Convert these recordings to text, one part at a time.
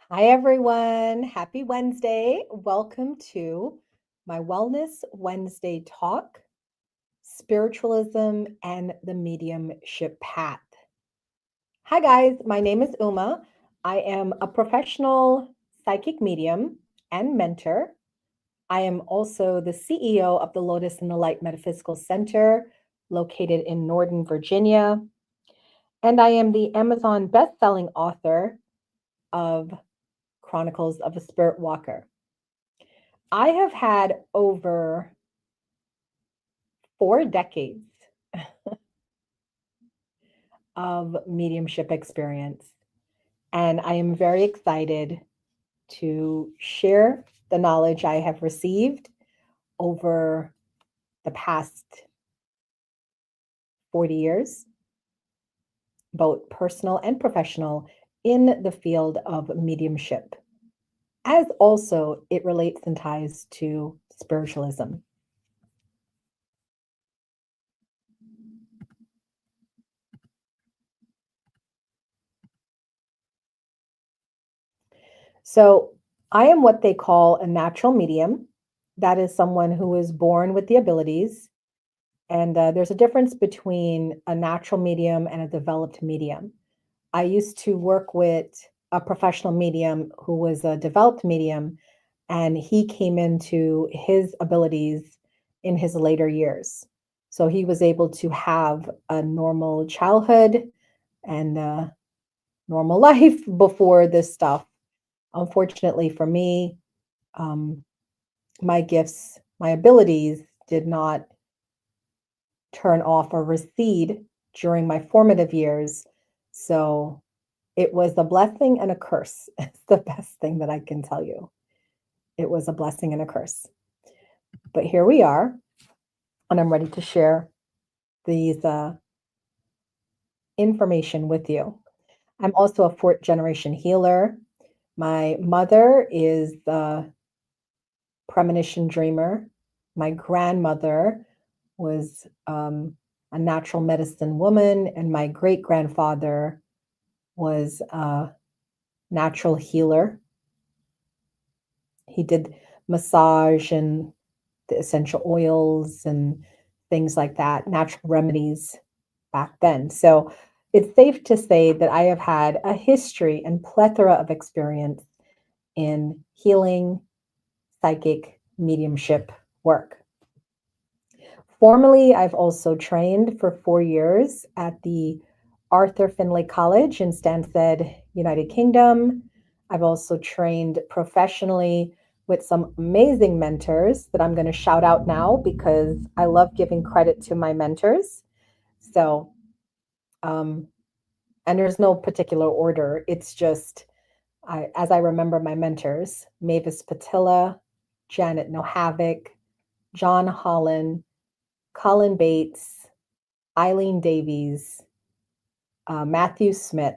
Hi, everyone. Happy Wednesday. Welcome to my Wellness Wednesday talk, Spiritualism and the Mediumship Path. Hi, guys. My name is Uma. I am a professional psychic medium and mentor. I am also the CEO of the Lotus and the Light Metaphysical Center, located in Northern Virginia. And I am the Amazon best-selling author of Chronicles of a Spirit Walker. I have had over 4 decades of mediumship experience, and I am very excited to share the knowledge I have received over the past 40 years, both personal and professional, in the field of mediumship, as also it relates and ties to spiritualism. So I am what they call a natural medium. That is someone who is born with the abilities. And there's a difference between a natural medium and a developed medium. I used to work with a professional medium who was a developed medium, and he came into his abilities in his later years. So he was able to have a normal childhood and normal life before this stuff. Unfortunately for me, um, my gifts, my abilities did not turn off or recede during my formative years. So it was a blessing and a curse. It's the best thing that I can tell you. It was a blessing and a curse. But here we are, and I'm ready to share these information with you. I'm also a fourth generation healer. My mother is the premonition dreamer. My grandmother was a natural medicine woman, and my great grandfather was a natural healer. He did massage and the essential oils and things like that, natural remedies back then. So it's safe to say that I have had a history and plethora of experience in healing, psychic, mediumship work. Formerly, I've also trained for 4 years at the Arthur Findlay College in Stansted, United Kingdom. I've also trained professionally with some amazing mentors that I'm going to shout out now because I love giving credit to my mentors. So, um, and there's no particular order. It's just, as I remember my mentors, Mavis Patilla, Janet Nohavik, John Holland, Colin Bates, Eileen Davies, Matthew Smith,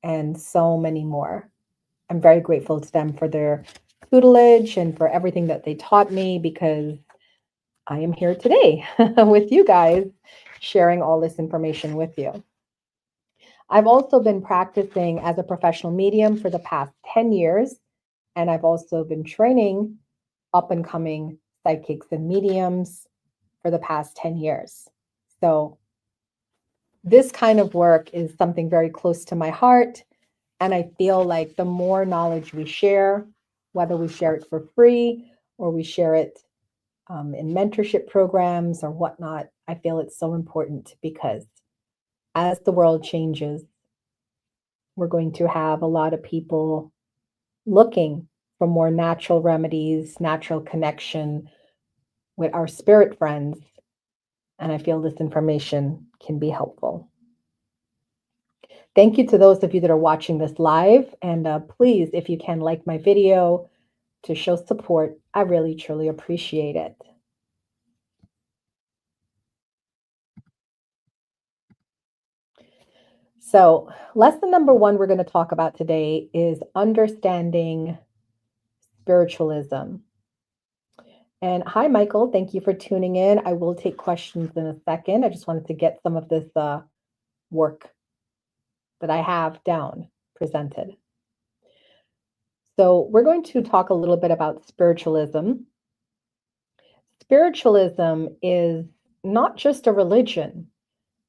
and so many more. I'm very grateful to them for their tutelage and for everything that they taught me because I am here today with you guys sharing all this information with you. I've also been practicing as a professional medium for the past 10 years, and I've also been training up and coming psychics and mediums for the past 10 years. So this kind of work is something very close to my heart. And I feel like the more knowledge we share, whether we share it for free or we share it in mentorship programs or whatnot, I feel it's so important because as the world changes, we're going to have a lot of people looking for more natural remedies, natural connection with our spirit friends. And I feel this information can be helpful. Thank you to those of you that are watching this live. And please, if you can, like my video to show support. I really, truly appreciate it. So, lesson number one we're going to talk about today is understanding spiritualism. And hi, Michael. Thank you for tuning in. I will take questions in a second. I just wanted to get some of this work that I have down presented. So, we're going to talk a little bit about spiritualism. Spiritualism is not just a religion,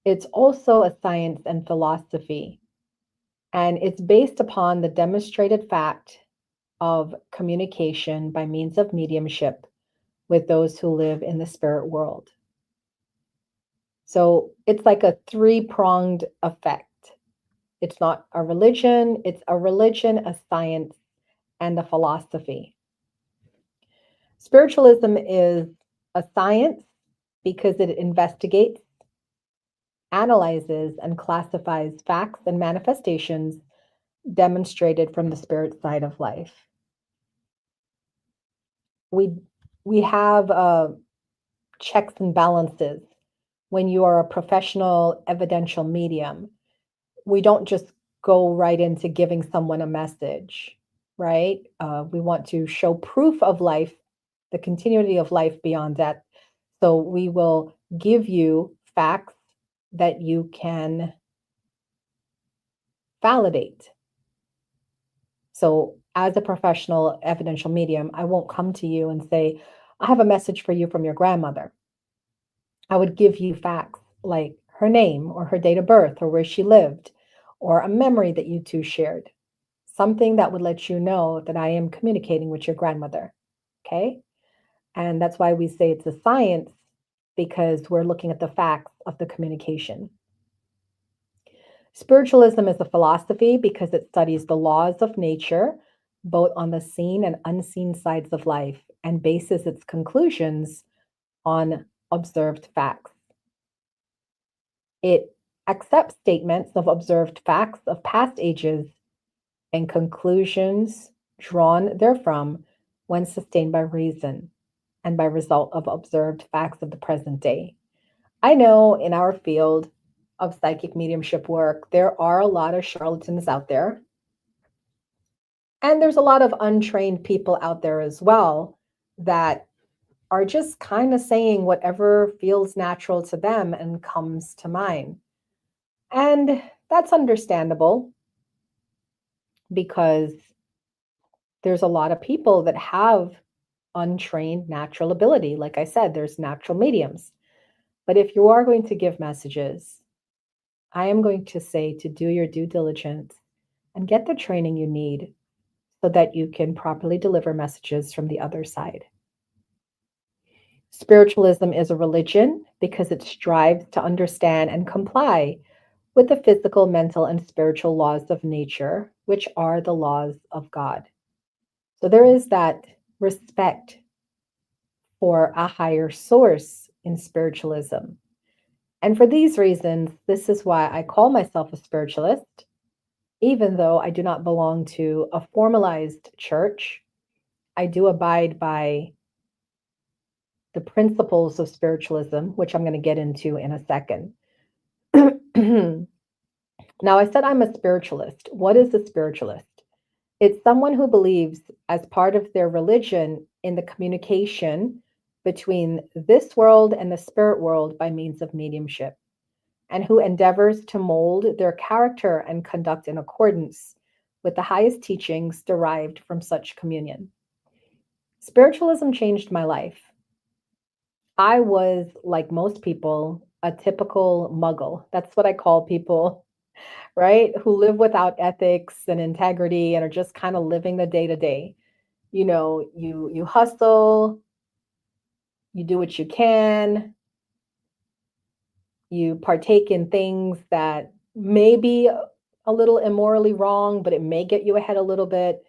it's also a science and philosophy. And it's based upon the demonstrated fact of communication by means of mediumship with those who live in the spirit world. So it's like a three-pronged effect. It's not a religion, it's a religion, a science, and a philosophy. Spiritualism is a science because it investigates, analyzes, and classifies facts and manifestations demonstrated from the spirit side of life. We we have checks and balances when you are a professional evidential medium. We don't just go right into giving someone a message, right? We want to show proof of life, the continuity of life beyond death. So we will give you facts that you can validate. So, as a professional evidential medium, I won't come to you and say, I have a message for you from your grandmother. I would give you facts like her name or her date of birth or where she lived or a memory that you two shared, something that would let you know that I am communicating with your grandmother. Okay. And that's why we say it's a science because we're looking at the facts of the communication. Spiritualism is a philosophy because it studies the laws of nature, both on the seen and unseen sides of life, and bases its conclusions on observed facts. It accepts statements of observed facts of past ages and conclusions drawn therefrom when sustained by reason and by result of observed facts of the present day. I know in our field of psychic mediumship work, there are a lot of charlatans out there, and there's a lot of untrained people out there as well that are just kind of saying whatever feels natural to them and comes to mind. And that's understandable because there's a lot of people that have untrained natural ability. Like I said, there's natural mediums. But if you are going to give messages, I am going to say to do your due diligence and get the training you need so that you can properly deliver messages from the other side. Spiritualism is a religion because it strives to understand and comply with the physical, mental, and spiritual laws of nature, which are the laws of God. So there is that respect for a higher source in spiritualism. And for these reasons, this is why I call myself a spiritualist, even though I do not belong to a formalized church. I do abide by the principles of spiritualism, which I'm going to get into in a second. Now, I said I'm a spiritualist. What is a spiritualist? It's someone who believes, as part of their religion, in the communication between this world and the spirit world by means of mediumship, and who endeavors to mold their character and conduct in accordance with the highest teachings derived from such communion. Spiritualism changed my life. I was, like most people, a typical muggle. That's what I call people, right? Who live without ethics and integrity and are just kind of living the day to day. You hustle, you do what you can, you partake in things that may be a little immorally wrong, but it may get you ahead a little bit.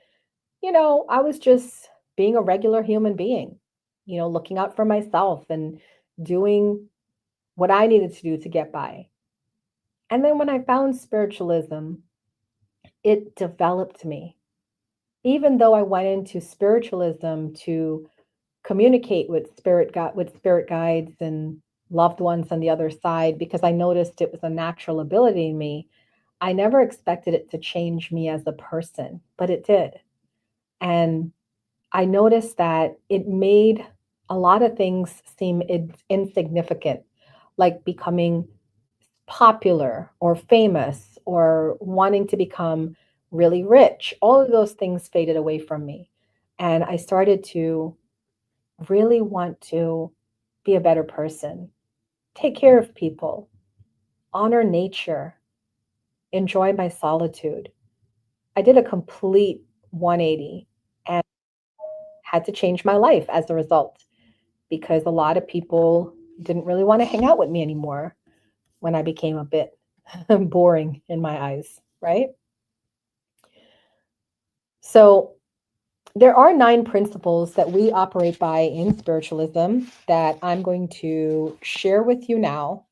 I was just being a regular human being, looking out for myself and doing what I needed to do to get by. And then when I found spiritualism, it developed me. Even though I went into spiritualism to communicate with spirit guides and loved ones on the other side because I noticed it was a natural ability in me, I never expected it to change me as a person, but it did. And I noticed that it made a lot of things seem insignificant, like becoming popular or famous or wanting to become really rich. All of those things faded away from me. And I started to really want to be a better person, take care of people, honor nature, enjoy my solitude. I did a complete 180 and had to change my life as a result because a lot of people didn't really want to hang out with me anymore when I became a bit boring in my eyes, right? So, there are 9 principles that we operate by in spiritualism that I'm going to share with you now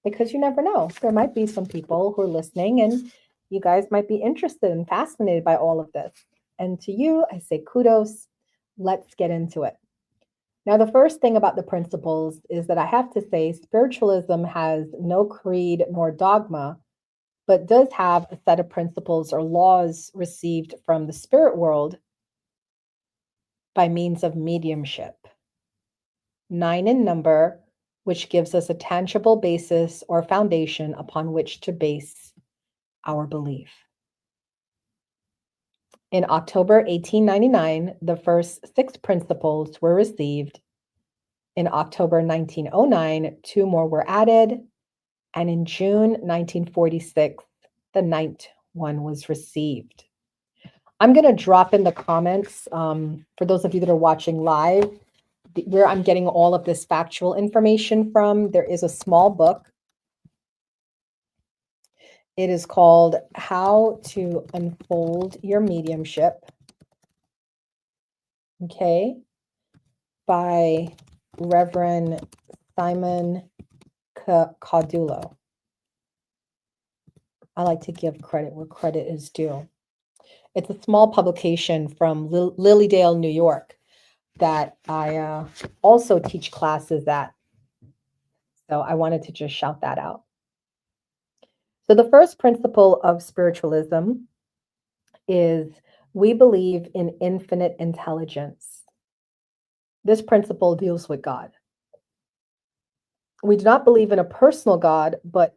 because you never know. There might be some people who are listening and you guys might be interested and fascinated by all of this. And to you, I say kudos. Let's get into it. Now, the first thing about the principles is that I have to say spiritualism has no creed nor dogma, but does have a set of principles or laws received from the spirit world by means of mediumship. 9 in number, which gives us a tangible basis or foundation upon which to base our belief. In October 1899, the first 6 principles were received. In October 1909, 2 more were added. And in June 1946, the 9th one was received. I'm going to drop in the comments for those of you that are watching live where I'm getting all of this factual information from. There is a small book. It is called How to Unfold Your Mediumship, okay, by Reverend Simon Caudulo. I like to give credit where credit is due. It's a small publication from Lilydale, New York, that I also teach classes at. So I wanted to just shout that out. So the first principle of spiritualism is we believe in infinite intelligence. This principle deals with God. We do not believe in a personal God, but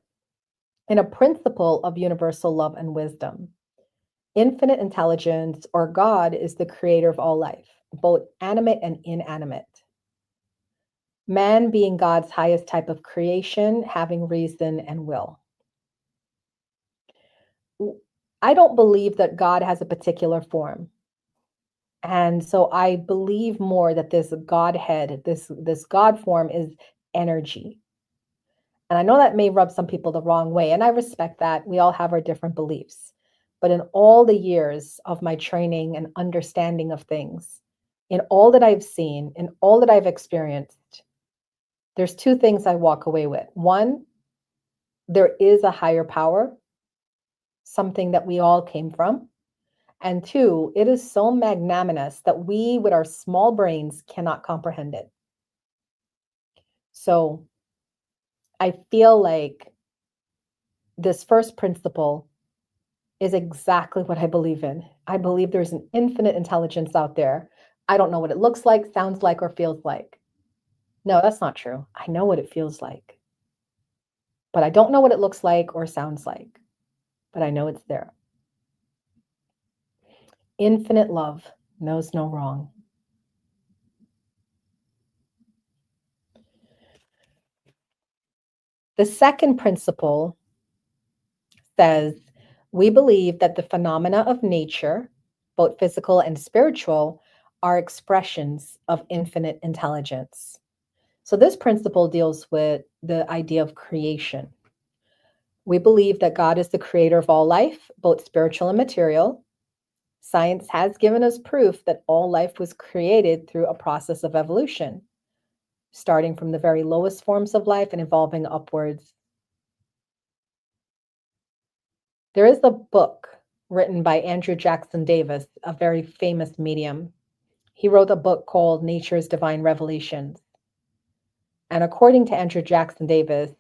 in a principle of universal love and wisdom. Infinite intelligence, or God, is the creator of all life, both animate and inanimate. Man being God's highest type of creation, having reason and will. I don't believe that God has a particular form. And so I believe more that this Godhead, this God form is energy. And I know that may rub some people the wrong way, and I respect that. We all have our different beliefs. But in all the years of my training and understanding of things, in all that I've seen, in all that I've experienced, there's 2 things I walk away with. One, there is a higher power, something that we all came from. And 2, it is so magnanimous that we, with our small brains, cannot comprehend it. So I feel like this first principle is exactly what I believe in. I believe there's an infinite intelligence out there. I don't know what it looks like, sounds like, or feels like. No, that's not true. I know what it feels like. But I don't know what it looks like or sounds like. But I know it's there. Infinite love knows no wrong. The second principle says, we believe that the phenomena of nature, both physical and spiritual, are expressions of infinite intelligence. So this principle deals with the idea of creation. We believe that God is the creator of all life, both spiritual and material. Science has given us proof that all life was created through a process of evolution, starting from the very lowest forms of life and evolving upwards. There is a book written by Andrew Jackson Davis, a very famous medium. He wrote a book called Nature's Divine Revelations. And according to Andrew Jackson Davis,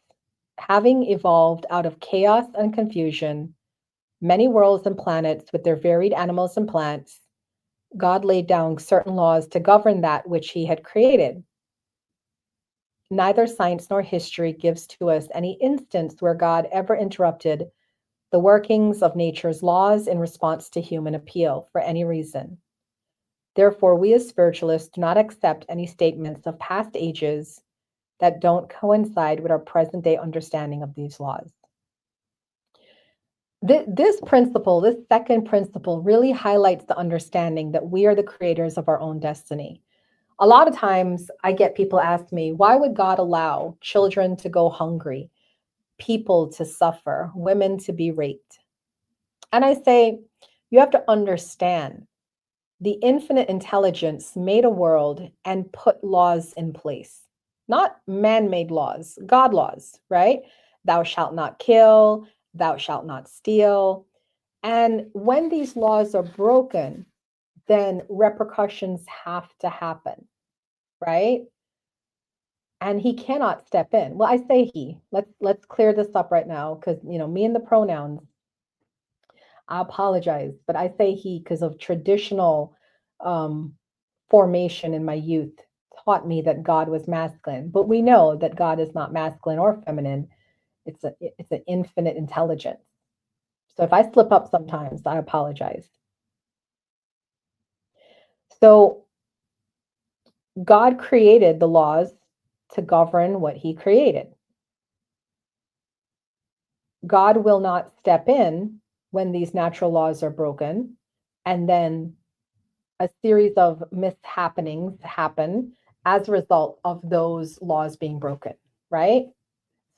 having evolved out of chaos and confusion, many worlds and planets with their varied animals and plants, God laid down certain laws to govern that which he had created. Neither science nor history gives to us any instance where God ever interrupted the workings of nature's laws in response to human appeal for any reason. Therefore, we as spiritualists do not accept any statements of past ages that don't coincide with our present day understanding of these laws. This principle, this second principle, really highlights the understanding that we are the creators of our own destiny. A lot of times I get people ask me, why would God allow children to go hungry, people to suffer, women to be raped? And I say, you have to understand the infinite intelligence made a world and put laws in place, not man-made laws, God laws, right? Thou shalt not kill, thou shalt not steal. And when these laws are broken, then repercussions have to happen, right? And he cannot step in. Well, I say he. Let's clear this up right now, because me and the pronouns. I apologize, but I say he because of traditional um, formation in my youth taught me that God was masculine. But we know that God is not masculine or feminine. It's an infinite intelligence. So if I slip up sometimes, I apologize. So God created the laws to govern what he created. God will not step in when these natural laws are broken, and then a series of mishappenings happen as a result of those laws being broken, right?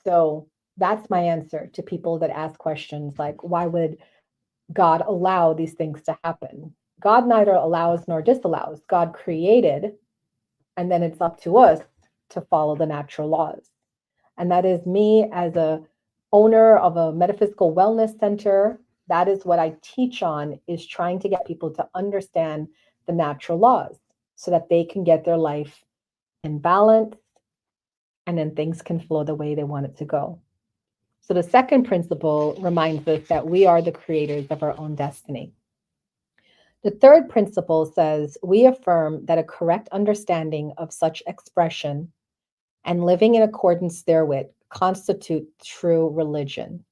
So that's my answer to people that ask questions like, why would God allow these things to happen? God neither allows nor disallows. God created, and then it's up to us to follow the natural laws. And that is me as a owner of a metaphysical wellness center. That is what I teach on, is trying to get people to understand the natural laws so that they can get their life in balance, and then things can flow the way they want it to go. So the second principle reminds us that we are the creators of our own destiny. The third principle says we affirm that a correct understanding of such expression and living in accordance therewith constitute true religion.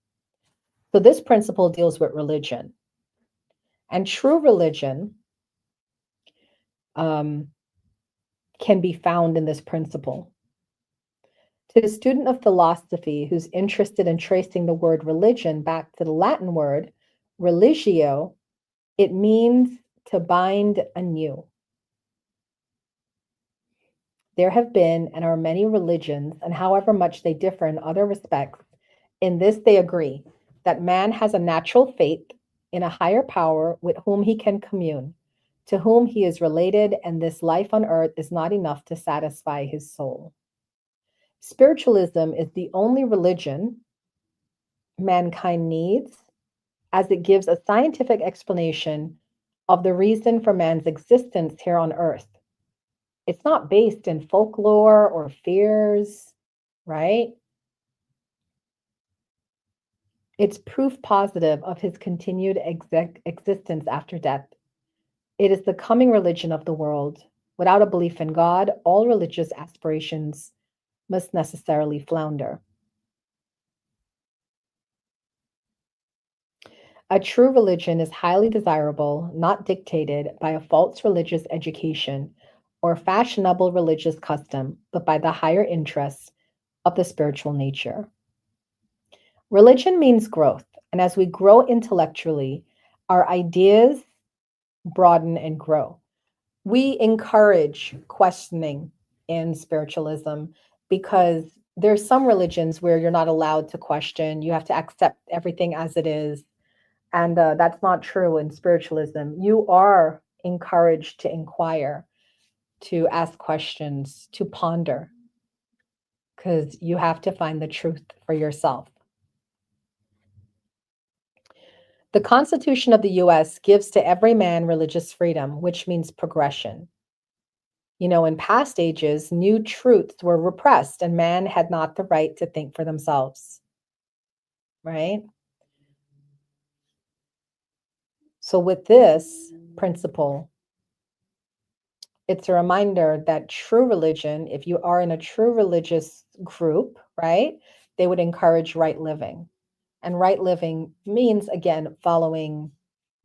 So this principle deals with religion. And true religion can be found in this principle. To the student of philosophy who's interested in tracing the word religion back to the Latin word religio, it means to bind anew. There have been and are many religions, and however much they differ in other respects, in this they agree that man has a natural faith in a higher power with whom he can commune, to whom he is related, and this life on earth is not enough to satisfy his soul. Spiritualism is the only religion mankind needs, as it gives a scientific explanation of the reason for man's existence here on earth. It's not based in folklore or fears, right? It's proof positive of his continued existence after death. It is the coming religion of the world. Without a belief in God, all religious aspirations must necessarily flounder. A true religion is highly desirable, not dictated by a false religious education or fashionable religious custom, but by the higher interests of the spiritual nature. Religion means growth, and as we grow intellectually, our ideas broaden and grow. We encourage questioning in spiritualism because there's some religions where you're not allowed to question. You have to accept everything as it is. And that's not true in spiritualism. You are encouraged to inquire, to ask questions, to ponder, because you have to find the truth for yourself. The Constitution of the US gives to every man religious freedom, which means progression. In past ages, new truths were repressed and man had not the right to think for themselves, right? So with this principle, it's a reminder that true religion, if you are in a true religious group, right, they would encourage right living. And right living means, again, following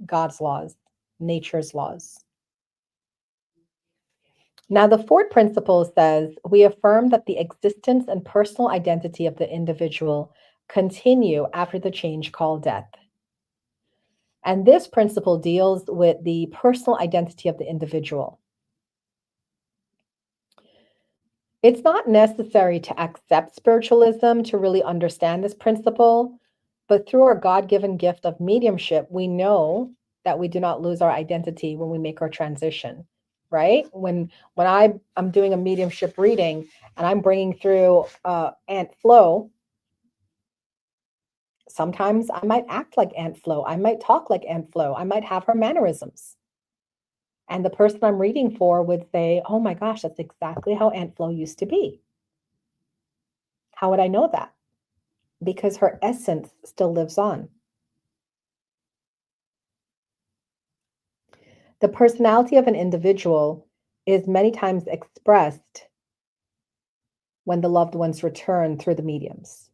God's laws, nature's laws. Now, the fourth principle says we affirm that the existence and personal identity of the individual continue after the change called death. And this principle deals with the personal identity of the individual. It's not necessary to accept spiritualism to really understand this principle, but through our God-given gift of mediumship, we know that we do not lose our identity when we make our transition, right? When I'm doing a mediumship reading and I'm bringing through Aunt Flo, sometimes I might act like Aunt Flo. I might talk like Aunt Flo. I might have her mannerisms. And the person I'm reading for would say, oh my gosh, that's exactly how Aunt Flo used to be. How would I know that? Because her essence still lives on. The personality of an individual is many times expressed when the loved ones return through the mediums.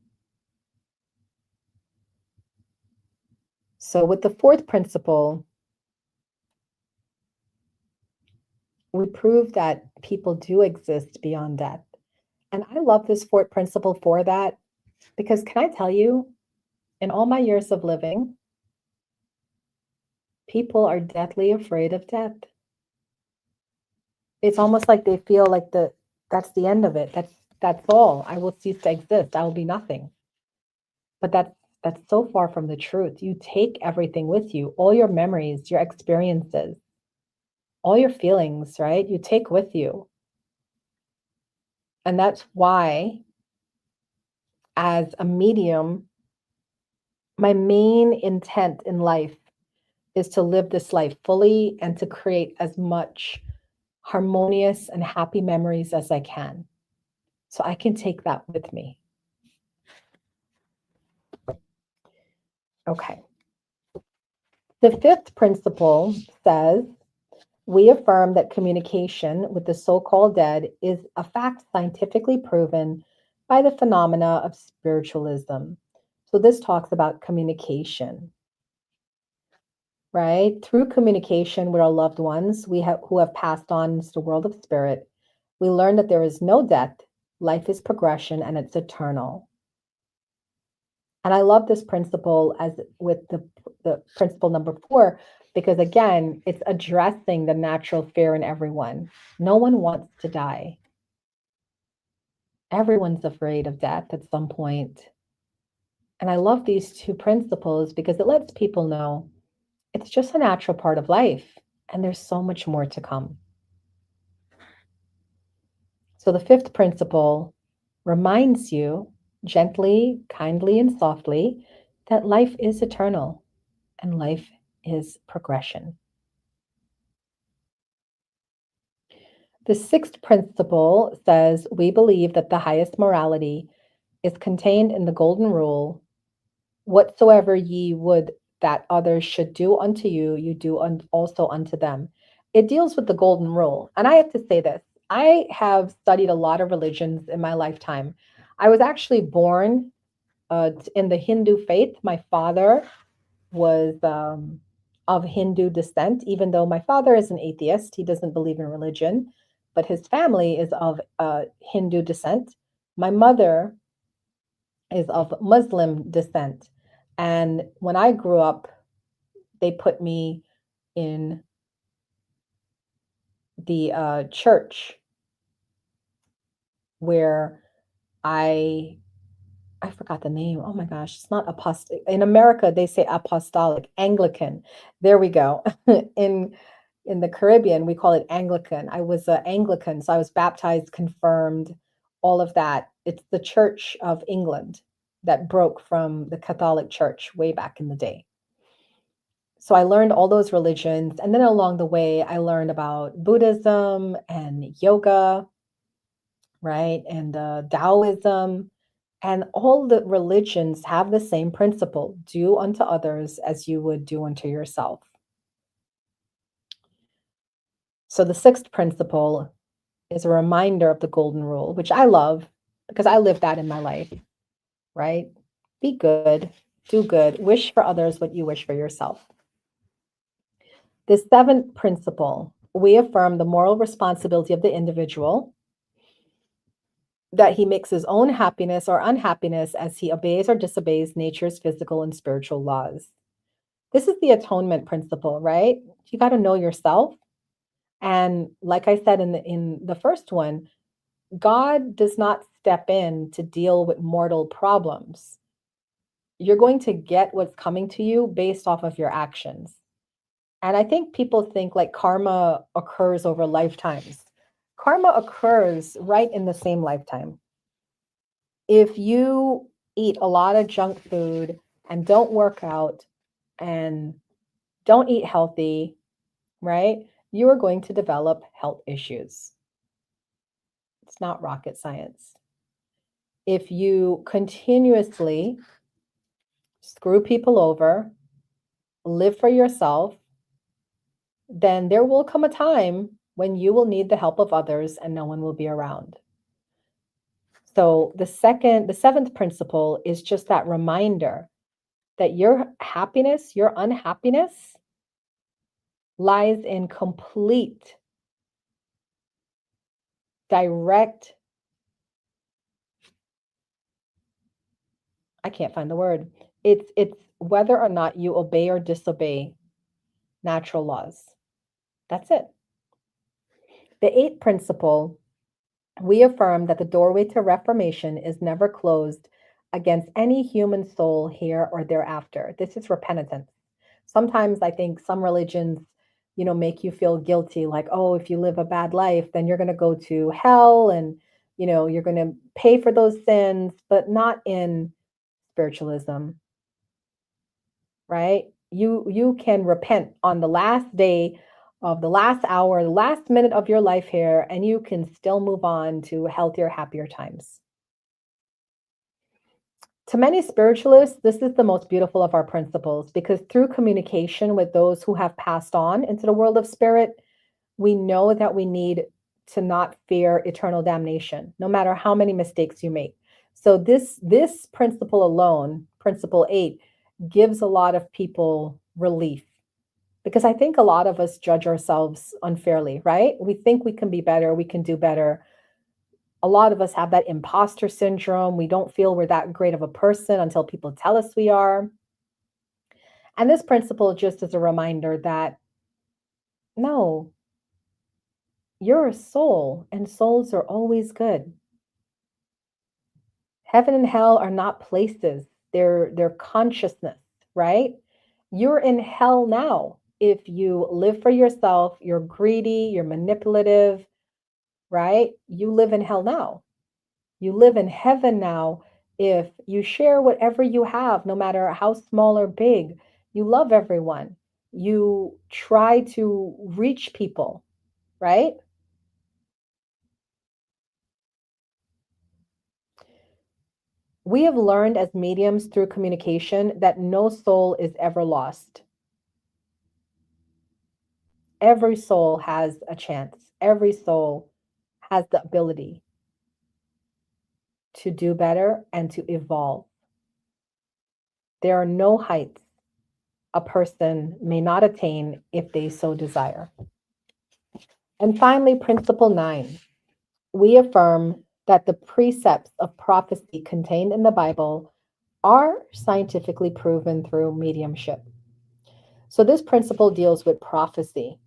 So with the fourth principle, we prove that people do exist beyond death. And I love this fourth principle for that, because can I tell you, in all my years of living, people are deathly afraid of death. It's almost like they feel like that's the end of it. That's all. I will cease to exist. I will be nothing. But that's so far from the truth. You take everything with you, all your memories, your experiences, all your feelings, right? You take with you. And that's why, as a medium, my main intent in life is to live this life fully and to create as much harmonious and happy memories as I can. So I can take that with me. Okay. The fifth principle says we affirm that communication with the so-called dead is a fact scientifically proven by the phenomena of spiritualism. So this talks about communication, right? Through communication with our loved ones who have passed on into the world of spirit, we learn that there is no death, life is progression, and it's eternal. And I love this principle as with the principle number 4, because again, it's addressing the natural fear in everyone. No one wants to die. Everyone's afraid of death at some point. And I love these two principles because it lets people know it's just a natural part of life and there's so much more to come. So the fifth principle reminds you gently, kindly, and softly that life is eternal and life is progression. The sixth principle says we believe that the highest morality is contained in the golden rule, whatsoever ye would that others should do unto you, you do also unto them. It deals with the golden rule. And I have to say this, I have studied a lot of religions in my lifetime. I was actually born in the Hindu faith. My father was of Hindu descent, even though my father is an atheist. He doesn't believe in religion, but his family is of Hindu descent. My mother is of Muslim descent. And when I grew up, they put me in the church where I forgot the name. Oh my gosh, it's not apostolic. In America, they say apostolic, Anglican. There we go. In the Caribbean, we call it Anglican. I was Anglican, so I was baptized, confirmed, all of that. It's the Church of England that broke from the Catholic Church way back in the day. So I learned all those religions, and then along the way, I learned about Buddhism and yoga, right, and Taoism. And all the religions have the same principle: do unto others as you would do unto yourself. So the sixth principle is a reminder of the golden rule, which I love because I live that in my life, right? Be good, do good, wish for others what you wish for yourself. The seventh principle, we affirm the moral responsibility of the individual, that he makes his own happiness or unhappiness as he obeys or disobeys nature's physical and spiritual laws. This is the atonement principle, right? You got to know yourself. And like I said in the first one, God does not step in to deal with mortal problems. You're going to get what's coming to you based off of your actions. And I think people think like karma occurs over lifetimes. Karma occurs right in the same lifetime. If you eat a lot of junk food and don't work out and don't eat healthy, right? You are going to develop health issues. It's not rocket science. If you continuously screw people over, live for yourself, then there will come a time when you will need the help of others and no one will be around. So the seventh principle is just that reminder that your happiness, your unhappiness lies in complete, direct, I can't find the word. It's whether or not you obey or disobey natural laws. That's it. The eighth principle, we affirm that the doorway to reformation is never closed against any human soul here or thereafter. This is repentance. Sometimes I think some religions, make you feel guilty, like, oh, if you live a bad life, then you're going to go to hell and, you're going to pay for those sins, but not in spiritualism, right? You can repent on the last day of the last hour, the last minute of your life here, and you can still move on to healthier, happier times. To many spiritualists, this is the most beautiful of our principles because through communication with those who have passed on into the world of spirit, we know that we need to not fear eternal damnation, no matter how many mistakes you make. So this principle alone, principle 8, gives a lot of people relief because I think a lot of us judge ourselves unfairly, right? We think we can be better, we can do better. A lot of us have that imposter syndrome. We don't feel we're that great of a person until people tell us we are. And this principle just is a reminder that no, you're a soul and souls are always good. Heaven and hell are not places. They're consciousness, right? You're in hell now. If you live for yourself, you're greedy, you're manipulative, right? You live in hell now. You live in heaven now if you share whatever you have, no matter how small or big. You love everyone. You try to reach people, right? We have learned as mediums through communication that no soul is ever lost. Every soul has a chance. Every soul has the ability to do better and to evolve. There are no heights a person may not attain if they so desire. And finally, principle 9, we affirm that the precepts of prophecy contained in the Bible are scientifically proven through mediumship. So this principle deals with prophecy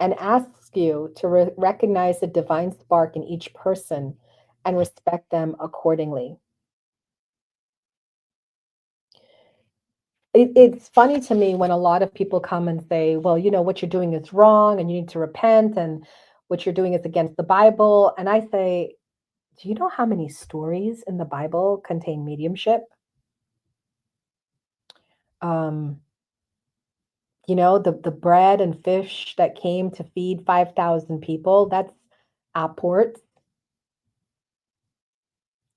and asks you to recognize the divine spark in each person and respect them accordingly. It's funny to me when a lot of people come and say, well, what you're doing is wrong and you need to repent and what you're doing is against the Bible. And I say, do you know how many stories in the Bible contain mediumship? Um, the bread and fish that came to feed 5,000 people, that's apports,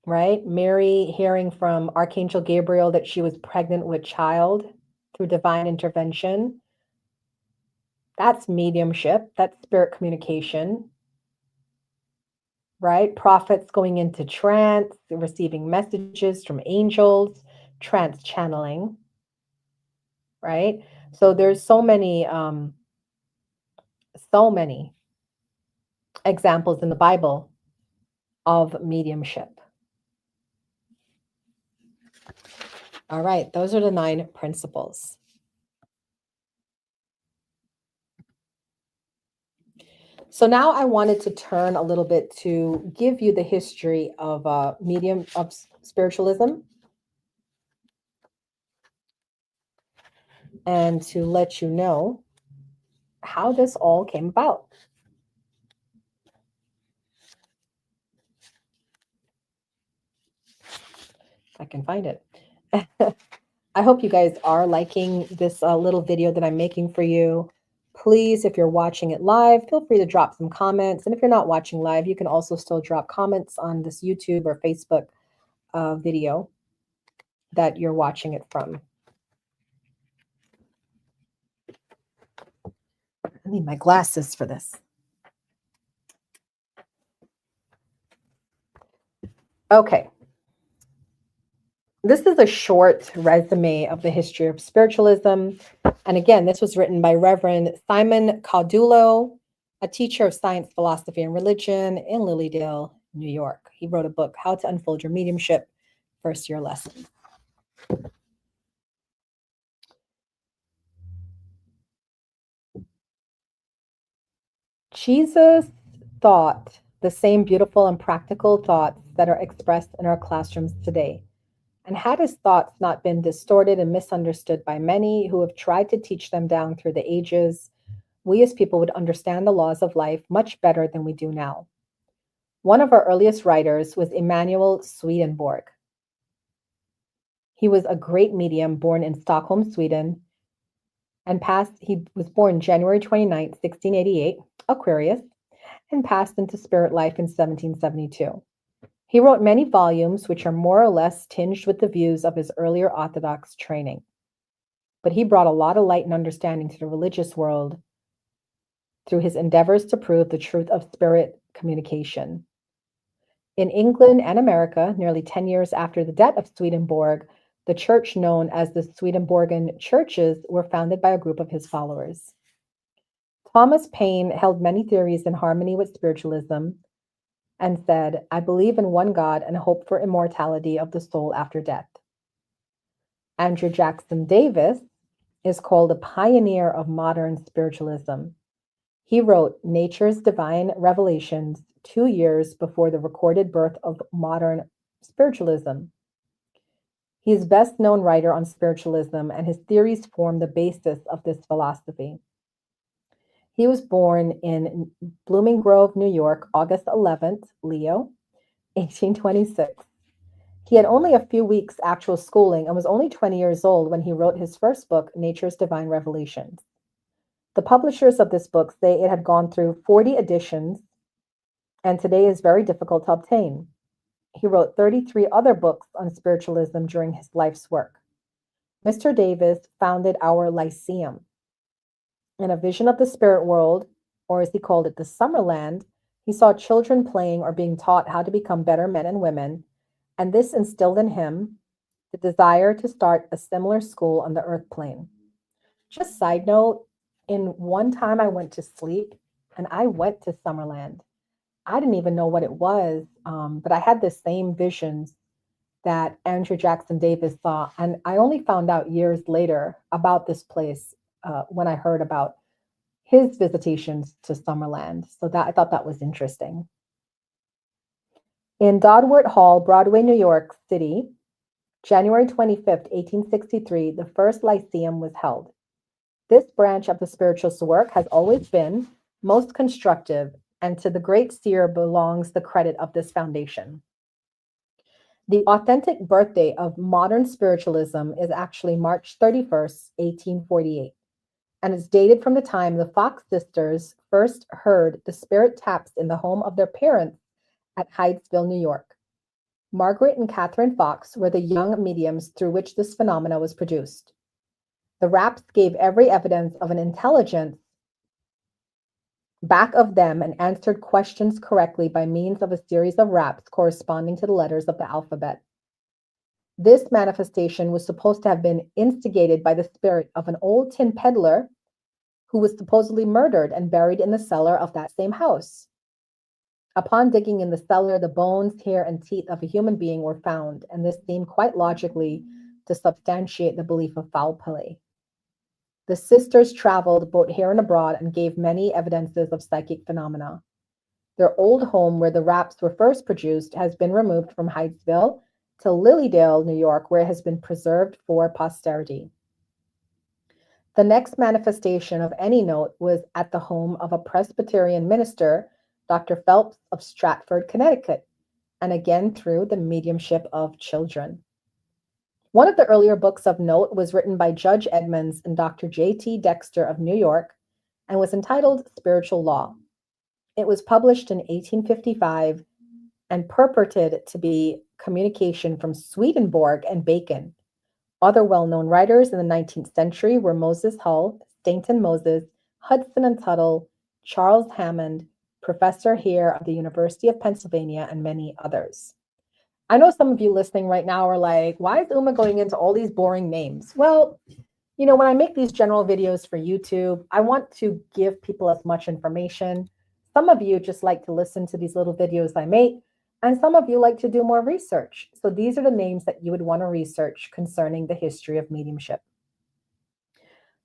right? Mary hearing from Archangel Gabriel that she was pregnant with child through divine intervention. That's mediumship, that's spirit communication. right? Prophets going into trance, receiving messages from angels, trance channeling, right? So there's so many examples in the Bible of mediumship. All right, those are the 9 principles. So now I wanted to turn a little bit to give you the history of spiritualism, and to let you know how this all came about. If I can find it. I hope you guys are liking this little video that I'm making for you. Please, if you're watching it live, feel free to drop some comments. And if you're not watching live, you can also still drop comments on this YouTube or Facebook video that you're watching it from. I need my glasses for this. Okay. This is a short resume of the history of spiritualism. And again, this was written by Reverend Simon Caudulo, a teacher of science, philosophy, and religion in Lilydale, New York. He wrote a book, How to Unfold Your Mediumship, First Year Lesson. Jesus thought the same beautiful and practical thoughts that are expressed in our classrooms today. And had his thoughts not been distorted and misunderstood by many who have tried to teach them down through the ages, we as people would understand the laws of life much better than we do now. One of our earliest writers was Emanuel Swedenborg. He was a great medium born in Stockholm, Sweden, and he was born January 29, 1688, Aquarius, and passed into spirit life in 1772. He wrote many volumes which are more or less tinged with the views of his earlier Orthodox training. But he brought a lot of light and understanding to the religious world through his endeavors to prove the truth of spirit communication. In England and America, nearly 10 years after the death of Swedenborg, the church known as the Swedenborgian churches were founded by a group of his followers. Thomas Paine held many theories in harmony with spiritualism and said, "I believe in one God and hope for immortality of the soul after death." Andrew Jackson Davis is called a pioneer of modern spiritualism. He wrote Nature's Divine Revelations 2 years before the recorded birth of modern spiritualism. He is best known writer on spiritualism, and his theories form the basis of this philosophy. He was born in Blooming Grove, New York, August 11th, Leo, 1826. He had only a few weeks actual schooling and was only 20 years old when he wrote his first book, Nature's Divine Revelations. The publishers of this book say it had gone through 40 editions and today is very difficult to obtain. He wrote 33 other books on spiritualism during his life's work. Mr. Davis founded our Lyceum. In a vision of the spirit world, or as he called it, the Summerland, he saw children playing or being taught how to become better men and women, and this instilled in him the desire to start a similar school on the earth plane. Just side note, in one time I went to sleep and I went to Summerland. I didn't even know what it was, but I had the same visions that Andrew Jackson Davis saw. And I only found out years later about this place when I heard about his visitations to Summerland. So that I thought that was interesting. In Dodworth Hall, Broadway, New York City, January 25th, 1863, the first Lyceum was held. This branch of the spiritualist work has always been most constructive, and to the great seer belongs the credit of this foundation. The authentic birthday of modern spiritualism is actually March 31st, 1848, and is dated from the time the Fox sisters first heard the spirit taps in the home of their parents at Hydesville, New York. Margaret and Catherine Fox were the young mediums through which this phenomena was produced. The raps gave every evidence of an intelligence back of them and answered questions correctly by means of a series of raps corresponding to the letters of the alphabet. This manifestation was supposed to have been instigated by the spirit of an old tin peddler who was supposedly murdered and buried in the cellar of that same house. Upon digging in the cellar, the bones, hair, and teeth of a human being were found, and this seemed quite logically to substantiate the belief of foul play. The sisters traveled both here and abroad and gave many evidences of psychic phenomena. Their old home, where the raps were first produced, has been removed from Hydesville to Lilydale, New York, where it has been preserved for posterity. The next manifestation of any note was at the home of a Presbyterian minister, Dr. Phelps of Stratford, Connecticut, and again through the mediumship of children. One of the earlier books of note was written by Judge Edmonds and Dr. J.T. Dexter of New York and was entitled Spiritual Law. It was published in 1855 and purported to be communication from Swedenborg and Bacon. Other well-known writers in the 19th century were Moses Hull, Stainton Moses, Hudson and Tuttle, Charles Hammond, Professor Hare of the University of Pennsylvania, and many others. I know some of you listening right now are like, why is Uma going into all these boring names? Well, when I make these general videos for YouTube, I want to give people as much information. Some of you just like to listen to these little videos I make, and some of you like to do more research. So these are the names that you would want to research concerning the history of mediumship.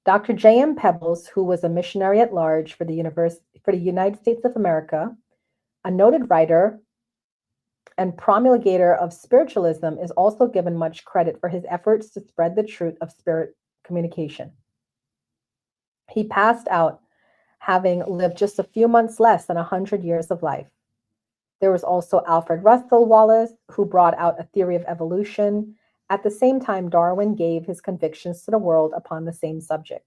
Dr. J.M. Pebbles, who was a missionary at large for the United States of America, a noted writer and promulgator of spiritualism, is also given much credit for his efforts to spread the truth of spirit communication. He passed out having lived just a few months less than 100 years of life. There was also Alfred Russel Wallace, who brought out a theory of evolution. At the same time, Darwin gave his convictions to the world upon the same subject.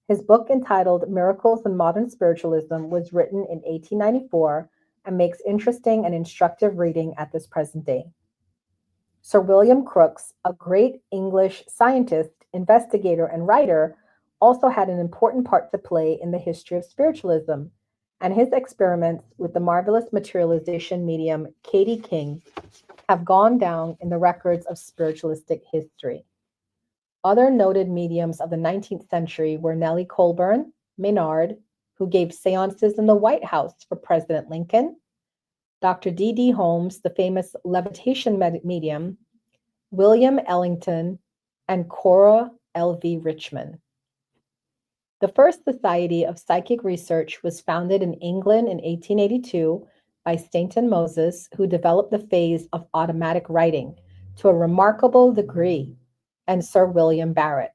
His book entitled Miracles in Modern Spiritualism was written in 1894 and makes interesting and instructive reading at this present day. Sir William Crookes, a great English scientist, investigator, and writer, also had an important part to play in the history of spiritualism, and his experiments with the marvelous materialization medium Katie King have gone down in the records of spiritualistic history. Other noted mediums of the 19th century were Nellie Colburn, Maynard, who gave seances in the White House for President Lincoln, Dr. D.D. Holmes, the famous levitation medium, William Ellington, and Cora L.V. Richmond. The first Society of Psychic Research was founded in England in 1882 by Stainton Moses, who developed the phase of automatic writing to a remarkable degree, and Sir William Barrett.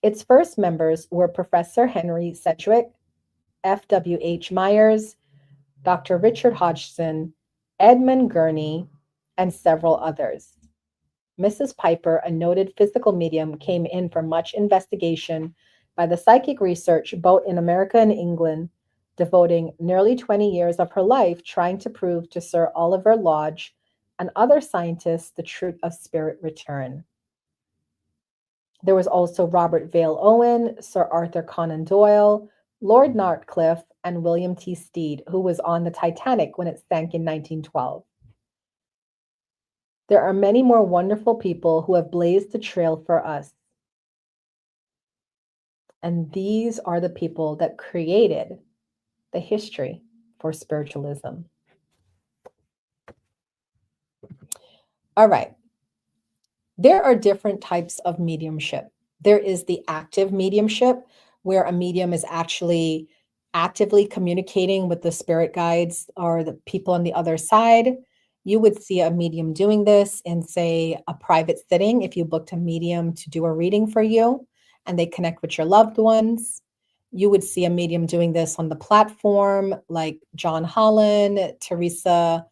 Its first members were Professor Henry Sedgwick, F.W.H. Myers, Dr. Richard Hodgson, Edmund Gurney, and several others. Mrs. Piper, a noted physical medium, came in for much investigation by the psychic research both in America and England, devoting nearly 20 years of her life trying to prove to Sir Oliver Lodge and other scientists the truth of spirit return. There was also Robert Vale Owen, Sir Arthur Conan Doyle, Lord Northcliffe, and William T. Stead, who was on the Titanic when it sank in 1912. There are many more wonderful people who have blazed the trail for us. And these are the people that created the history for spiritualism. All right. There are different types of mediumship. There is the active mediumship, where a medium is actually actively communicating with the spirit guides or the people on the other side. You would see a medium doing this in, say, a private sitting if you booked a medium to do a reading for you and they connect with your loved ones. You would see a medium doing this on the platform, like John Holland, Teresa,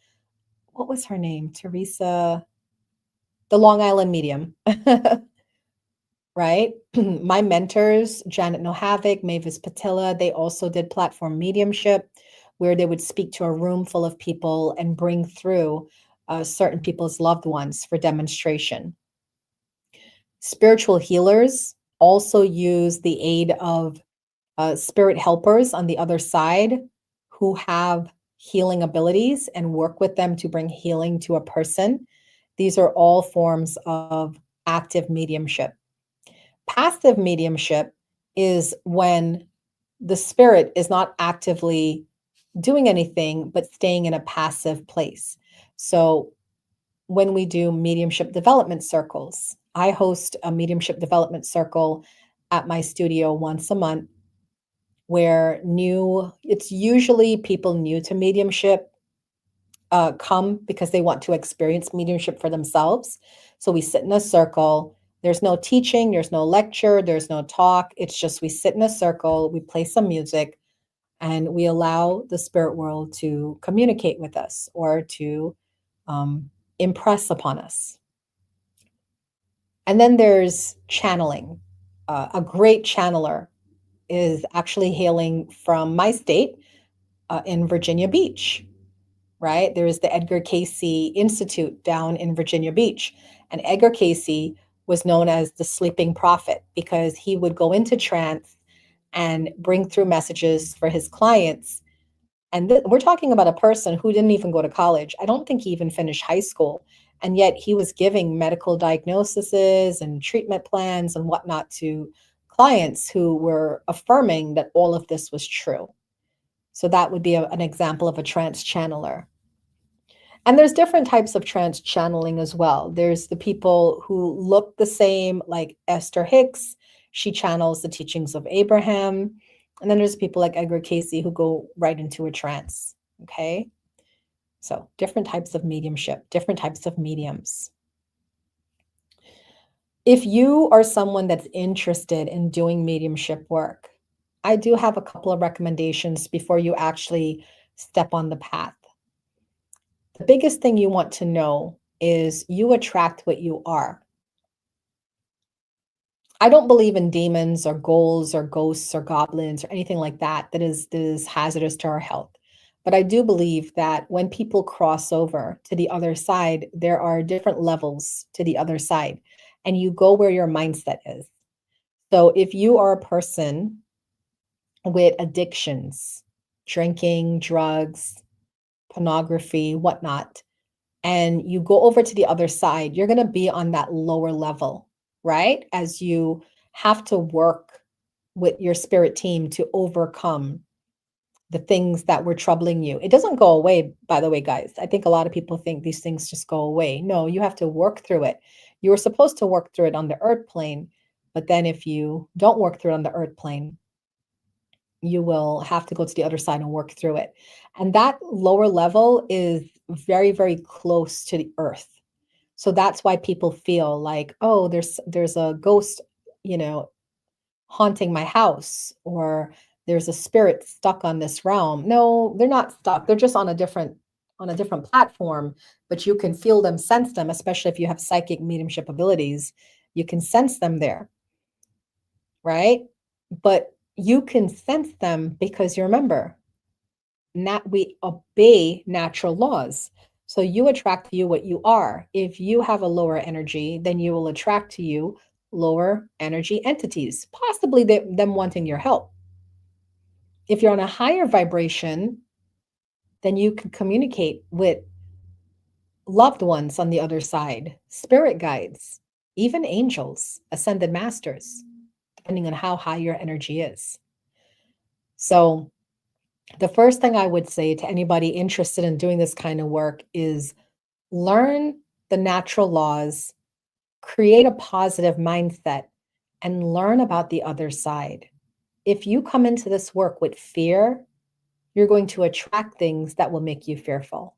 what was her name? Teresa, the Long Island medium, right? My mentors, Janet Nohavik, Mavis Patilla, they also did platform mediumship, where they would speak to a room full of people and bring through certain people's loved ones for demonstration. Spiritual healers also use the aid of spirit helpers on the other side who have healing abilities and work with them to bring healing to a person. These are all forms of active mediumship. Passive mediumship is when the spirit is not actively doing anything, but staying in a passive place. So when we do mediumship development circles, I host a mediumship development circle at my studio once a month where it's usually people new to mediumship come because they want to experience mediumship for themselves. So we sit in a circle. There's no teaching, there's no lecture, there's no talk. It's just we sit in a circle, we play some music, and we allow the spirit world to communicate with us or to impress upon us. And then there's channeling. A great channeler is actually hailing from my state in Virginia Beach, right? There's the Edgar Cayce Institute down in Virginia Beach. And Edgar Cayce was known as the sleeping prophet because he would go into trance and bring through messages for his clients. And we're talking about a person who didn't even go to college. I don't think he even finished high school. And yet he was giving medical diagnoses and treatment plans and whatnot to clients who were affirming that all of this was true. So that would be an example of a trance channeler. And there's different types of trance channeling as well. There's the people who look the same, like Esther Hicks. She channels the teachings of Abraham. And then there's people like Edgar Cayce who go right into a trance. Okay. So different types of mediumship, different types of mediums. If you are someone that's interested in doing mediumship work, I do have a couple of recommendations before you actually step on the path. The biggest thing you want to know is you attract what you are. I don't believe in demons or ghouls or ghosts or goblins or anything like that that is hazardous to our health. But I do believe that when people cross over to the other side, there are different levels to the other side, and you go where your mindset is. So if you are a person with addictions, drinking, drugs, pornography, whatnot, and you go over to the other side, you're going to be on that lower level, right? As you have to work with your spirit team to overcome the things that were troubling you. It doesn't go away, by the way, guys. I think a lot of people think these things just go away. No, you have to work through it. You were supposed to work through it on the earth plane, but then if you don't work through it on the earth plane, you will have to go to the other side and work through it. And that lower level is very, very close to the earth. So that's why people feel like, oh, there's a ghost, haunting my house, or there's a spirit stuck on this realm. No, they're not stuck. They're just on a different platform, but you can feel them, sense them, especially if you have psychic mediumship abilities. You can sense them there, right? But you can sense them because you remember, we obey natural laws. So you attract to you what you are. If you have a lower energy, then you will attract to you lower energy entities, possibly them wanting your help. If you're on a higher vibration, then you can communicate with loved ones on the other side, spirit guides, even angels, ascended masters, depending on how high your energy is. So the first thing I would say to anybody interested in doing this kind of work is learn the natural laws, create a positive mindset, and learn about the other side. If you come into this work with fear, you're going to attract things that will make you fearful.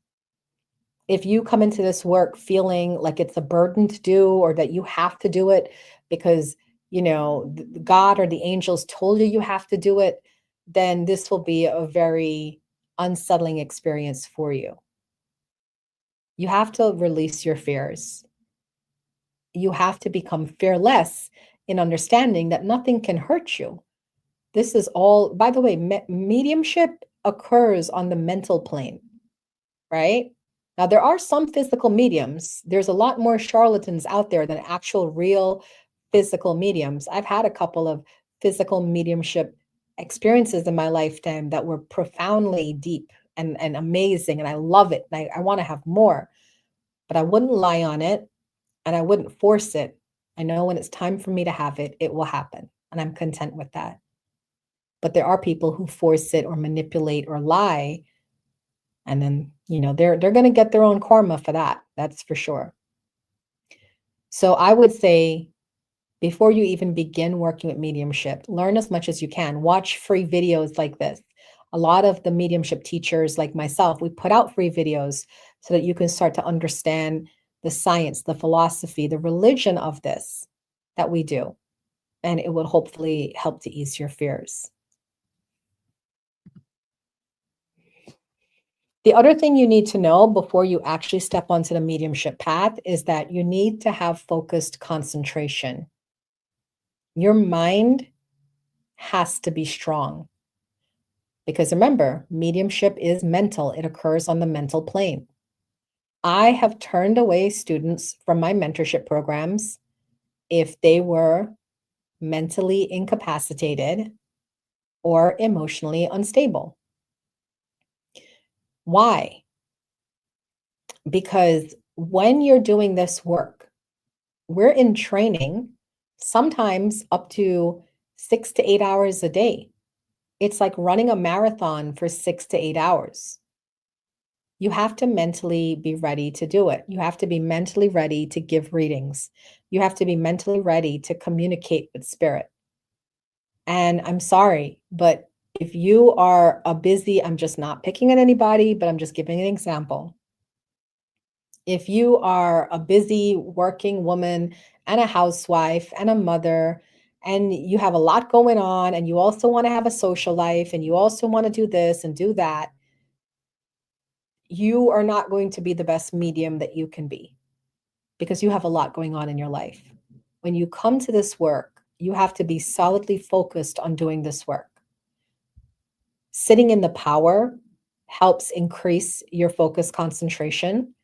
If you come into this work feeling like it's a burden to do or that you have to do it because, God or the angels told you have to do it, then this will be a very unsettling experience for you. You have to release your fears. You have to become fearless in understanding that nothing can hurt you. This is all, by the way, mediumship occurs on the mental plane, right? Now, there are some physical mediums. There's a lot more charlatans out there than actual real physical mediums. I've had a couple of physical mediumship experiences in my lifetime that were profoundly deep and amazing, and I love it. And I want to have more, but I wouldn't lie on it and I wouldn't force it. I know when it's time for me to have it, it will happen. And I'm content with that. But there are people who force it or manipulate or lie. And then, they're going to get their own karma for that. That's for sure. So I would say, before you even begin working with mediumship, learn as much as you can. Watch free videos like this. A lot of the mediumship teachers, like myself, we put out free videos so that you can start to understand the science, the philosophy, the religion of this that we do. And it will hopefully help to ease your fears. The other thing you need to know before you actually step onto the mediumship path is that you need to have focused concentration. Your mind has to be strong. Because remember, mediumship is mental. It occurs on the mental plane. I have turned away students from my mentorship programs if they were mentally incapacitated or emotionally unstable. Why? Because when you're doing this work, we're in training, sometimes up to 6 to 8 hours a day. It's like running a marathon for 6 to 8 hours. You have to mentally be ready to do it. You have to be mentally ready to give readings. You have to be mentally ready to communicate with spirit. And I'm sorry, but if you are a busy, I'm just not picking on anybody, but I'm just giving an example. If you are a busy working woman and a housewife and a mother, and you have a lot going on, and you also want to have a social life, and you also want to do this and do that, you are not going to be the best medium that you can be because you have a lot going on in your life. When you come to this work, you have to be solidly focused on doing this work. Sitting in the power helps increase your focus concentration.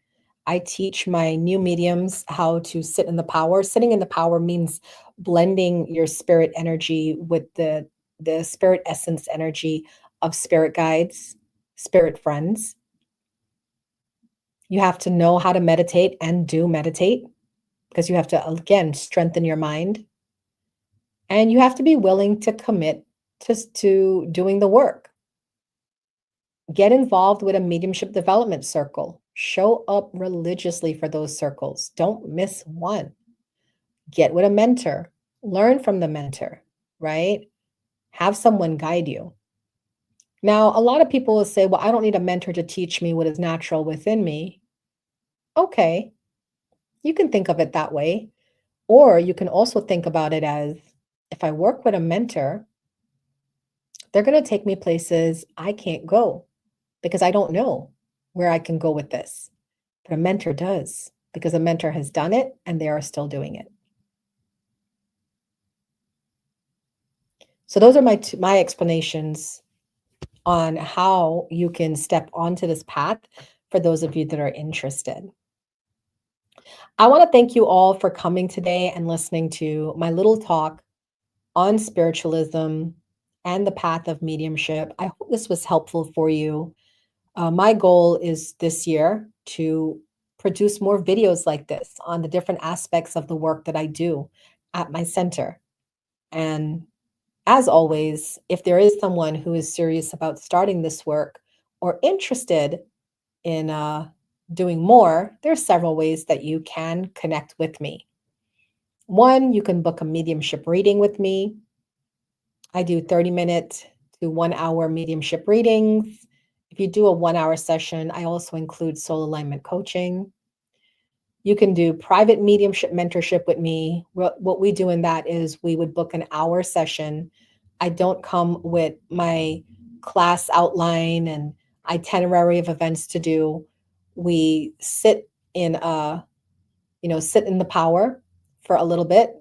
I teach my new mediums how to sit in the power. Sitting in the power means blending your spirit energy with the spirit essence energy of spirit guides, spirit friends. You have to know how to meditate and do meditate because you have to, again, strengthen your mind. And you have to be willing to commit to doing the work. Get involved with a mediumship development circle. Show up religiously for those circles. Don't miss one. Get with a mentor. Learn from the mentor, right? Have someone guide you. Now, a lot of people will say, well, I don't need a mentor to teach me what is natural within me. Okay, you can think of it that way. Or you can also think about it as, if I work with a mentor, they're going to take me places I can't go because I don't know where I can go with this. But a mentor does, because a mentor has done it and they are still doing it. So those are my explanations on how you can step onto this path for those of you that are interested. I want to thank you all for coming today and listening to my little talk on spiritualism and the path of mediumship. I hope this was helpful for you. My goal is this year to produce more videos like this on the different aspects of the work that I do at my center. And as always, if there is someone who is serious about starting this work or interested in doing more, there are several ways that you can connect with me. One, you can book a mediumship reading with me. I do 30-minute to 1 hour mediumship readings. If you do a 1 hour session, I also include soul alignment coaching. You can do private mediumship mentorship with me. What we do in that is we would book an hour session. I don't come with my class outline and itinerary of events to do. We sit in the power for a little bit,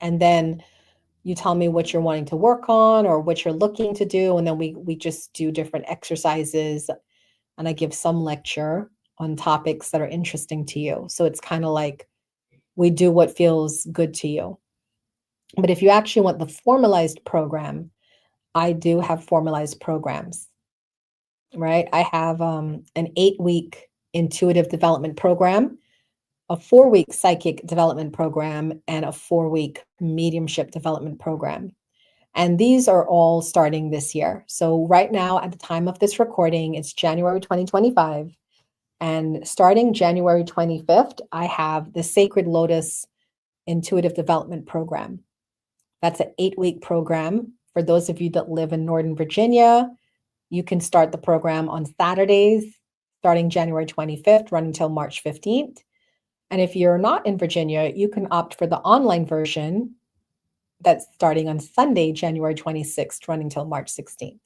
and then you tell me what you're wanting to work on or what you're looking to do, and then we just do different exercises, and I give some lecture on topics that are interesting to you. So it's kind of like we do what feels good to you. But if you actually want the formalized program, I do have formalized programs, right? I have an 8-week intuitive development program, a 4-week psychic development program, and a 4-week mediumship development program. And these are all starting this year. So right now, at the time of this recording, it's January 2025. And starting January 25th, I have the Sacred Lotus Intuitive Development Program. That's an 8-week program. For those of you that live in Northern Virginia, you can start the program on Saturdays, starting January 25th, running till March 15th. And if you're not in Virginia, you can opt for the online version that's starting on Sunday, January 26th, running till March 16th.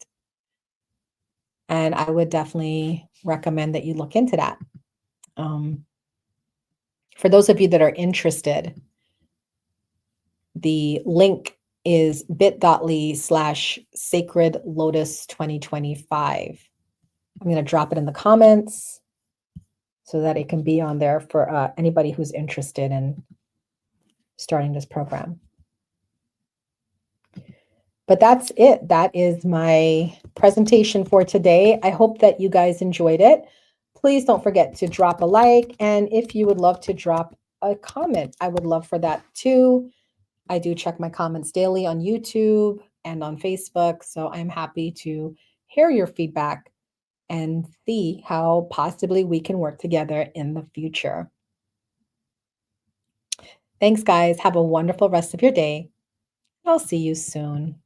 And I would definitely recommend that you look into that. For those of you that are interested, the link is bit.ly/Sacred Lotus 2025. I'm going to drop it in the comments so that it can be on there for anybody who's interested in starting this program. But that's it. That is my presentation for today. I hope that you guys enjoyed it. Please don't forget to drop a like. And if you would love to drop a comment, I would love for that too. I do check my comments daily on YouTube and on Facebook. So I'm happy to hear your feedback and see how possibly we can work together in the future. Thanks, guys. Have a wonderful rest of your day. I'll see you soon.